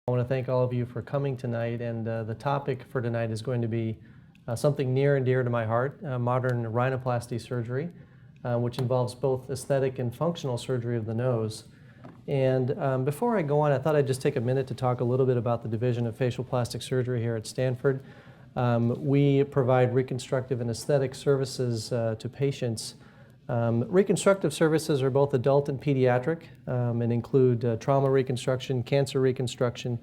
I want to thank all of you for coming tonight, and the topic for tonight is going to be something near and dear to my heart, modern rhinoplasty surgery, which involves both aesthetic and functional surgery of the nose. And before I go on, I thought I'd just take a minute to talk a little bit about the Division of Facial Plastic Surgery here at Stanford. We provide reconstructive and aesthetic services to patients. Reconstructive services are both adult and pediatric and include trauma reconstruction, cancer reconstruction,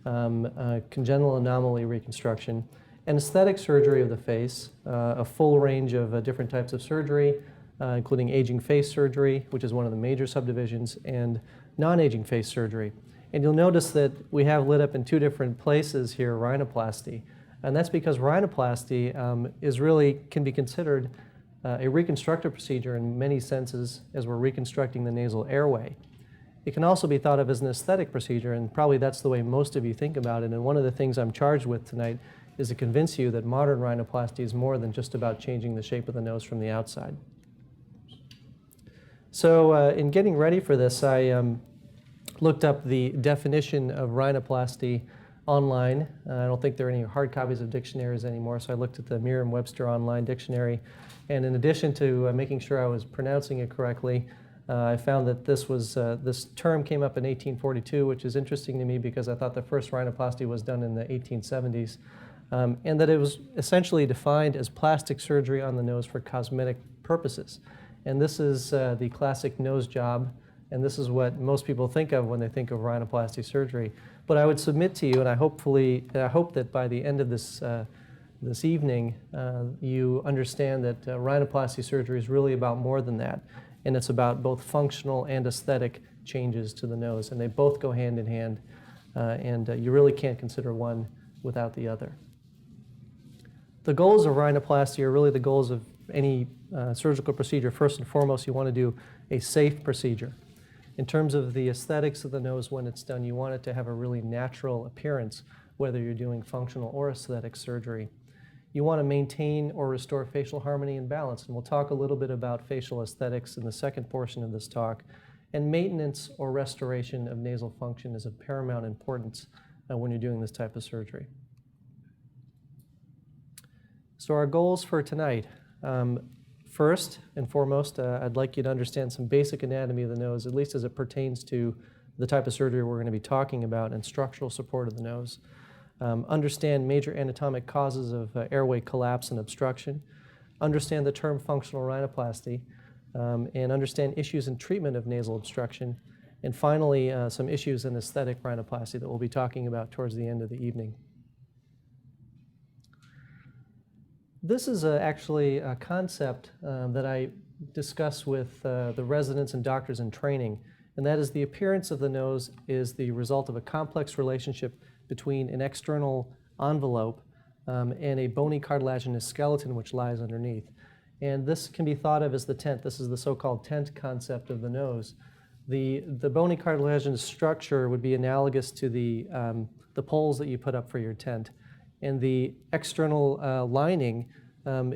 congenital anomaly reconstruction, and aesthetic surgery of the face, a full range of different types of surgery, including aging face surgery, which is one of the major subdivisions, and non-aging face surgery. And you'll notice that we have lit up in two different places here rhinoplasty, and that's because rhinoplasty can be considered a reconstructive procedure in many senses as we're reconstructing the nasal airway. It can also be thought of as an aesthetic procedure, and probably that's the way most of you think about it. And one of the things I'm charged with tonight is to convince you that modern rhinoplasty is more than just about changing the shape of the nose from the outside. So in getting ready for this, I looked up the definition of rhinoplasty online. I don't think there are any hard copies of dictionaries anymore, so I looked at the Merriam-Webster online dictionary. And in addition to making sure I was pronouncing it correctly, I found that this term came up in 1842, which is interesting to me because I thought the first rhinoplasty was done in the 1870s, and that it was essentially defined as plastic surgery on the nose for cosmetic purposes. And this is the classic nose job, and this is what most people think of when they think of rhinoplasty surgery. But I would submit to you, and I hope that by the end of this evening, you understand that rhinoplasty surgery is really about more than that, and it's about both functional and aesthetic changes to the nose, and they both go hand in hand, and you really can't consider one without the other. The goals of rhinoplasty are really the goals of any surgical procedure. First and foremost, you want to do a safe procedure. In terms of the aesthetics of the nose when it's done, you want it to have a really natural appearance, whether you're doing functional or aesthetic surgery. You want to maintain or restore facial harmony and balance, and we'll talk a little bit about facial aesthetics in the second portion of this talk. And maintenance or restoration of nasal function is of paramount importance when you're doing this type of surgery. So our goals for tonight. First and foremost, I'd like you to understand some basic anatomy of the nose, at least as it pertains to the type of surgery we're going to be talking about, and structural support of the nose. Understand major anatomic causes of airway collapse and obstruction, understand the term functional rhinoplasty, and understand issues in treatment of nasal obstruction, and finally some issues in aesthetic rhinoplasty that we'll be talking about towards the end of the evening. This is actually a concept that I discuss with the residents and doctors in training, and that is the appearance of the nose is the result of a complex relationship between an external envelope and a bony cartilaginous skeleton which lies underneath. And this can be thought of as the tent. This is the so-called tent concept of the nose. The bony cartilaginous structure would be analogous to the poles that you put up for your tent. And the external lining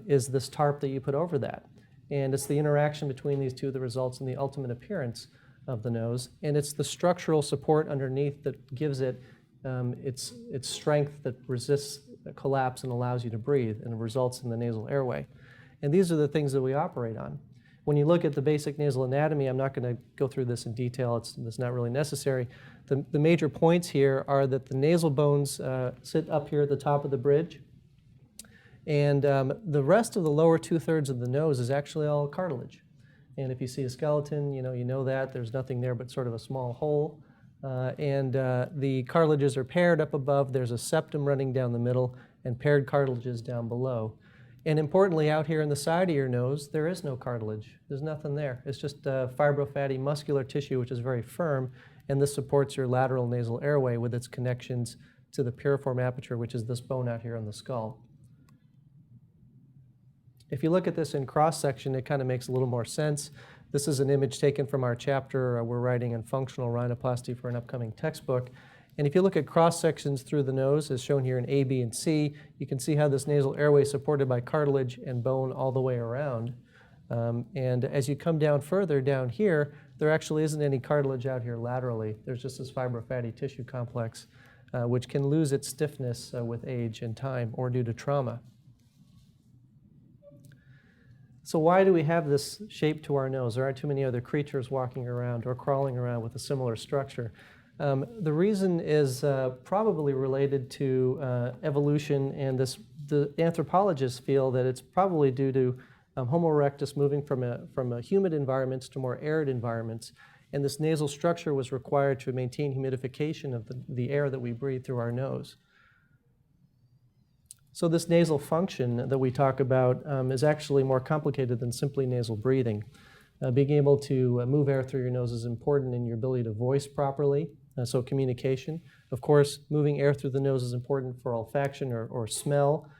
is this tarp that you put over that. And it's the interaction between these two that results in the ultimate appearance of the nose. And it's the structural support underneath that gives it its strength that resists collapse and allows you to breathe and results in the nasal airway. And these are the things that we operate on. When you look at the basic nasal anatomy, I'm not going to go through this in detail, it's not really necessary. The major points here are that the nasal bones sit up here at the top of the bridge, and the rest of the lower two-thirds of the nose is actually all cartilage. And if you see a skeleton, you know that. There's nothing there but sort of a small hole. The cartilages are paired up above. There's a septum running down the middle and paired cartilages down below. And importantly, out here in the side of your nose, there is no cartilage. There's nothing there. It's just fibrofatty muscular tissue, which is very firm, and this supports your lateral nasal airway with its connections to the piriform aperture, which is this bone out here on the skull. If you look at this in cross-section, it kind of makes a little more sense. This is an image taken from our chapter we're writing on functional rhinoplasty for an upcoming textbook. And if you look at cross-sections through the nose, as shown here in A, B, and C, you can see how this nasal airway is supported by cartilage and bone all the way around. And as you come down further down here, there actually isn't any cartilage out here laterally. There's just this fibrofatty tissue complex which can lose its stiffness with age and time or due to trauma. So why do we have this shape to our nose? There aren't too many other creatures walking around or crawling around with a similar structure. The reason is probably related to evolution, and the anthropologists feel that it's probably due to Homo erectus moving from humid environments to more arid environments, and this nasal structure was required to maintain humidification of the air that we breathe through our nose. So this nasal function that we talk about is actually more complicated than simply nasal breathing. Being able to move air through your nose is important in your ability to voice properly, so communication. Of course, moving air through the nose is important for olfaction or smell.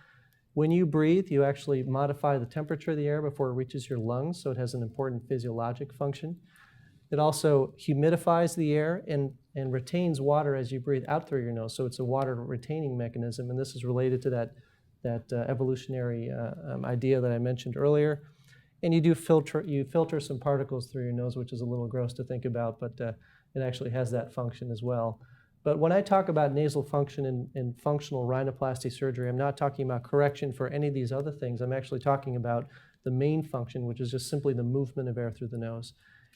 When you breathe, you actually modify the temperature of the air before it reaches your lungs, so it has an important physiologic function. It also humidifies the air and retains water as you breathe out through your nose, so it's a water retaining mechanism, and this is related to that evolutionary idea that I mentioned earlier. And you filter some particles through your nose, which is a little gross to think about, but it actually has that function as well. But when I talk about nasal function in functional rhinoplasty surgery, I'm not talking about correction for any of these other things. I'm actually talking about the main function, which is just simply the movement of air through the nose.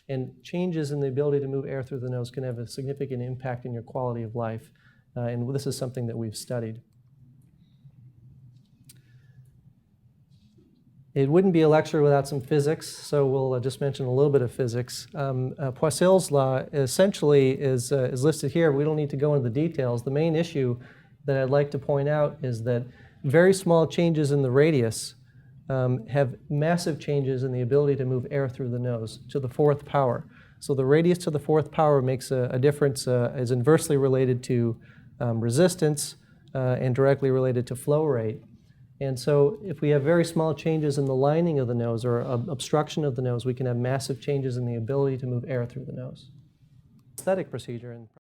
And changes in the ability to move air through the nose can have a significant impact in your quality of life. And this is something that we've studied. It wouldn't be a lecture without some physics, so we'll just mention a little bit of physics. Poiseuille's law essentially is listed here. We don't need to go into the details. The main issue that I'd like to point out is that very small changes in the radius have massive changes in the ability to move air through the nose to the fourth power. So the radius to the fourth power makes a difference, is inversely related to resistance and directly related to flow rate. And so if we have very small changes in the lining of the nose or obstruction of the nose, we can have massive changes in the ability to move air through the nose. Aesthetic procedure.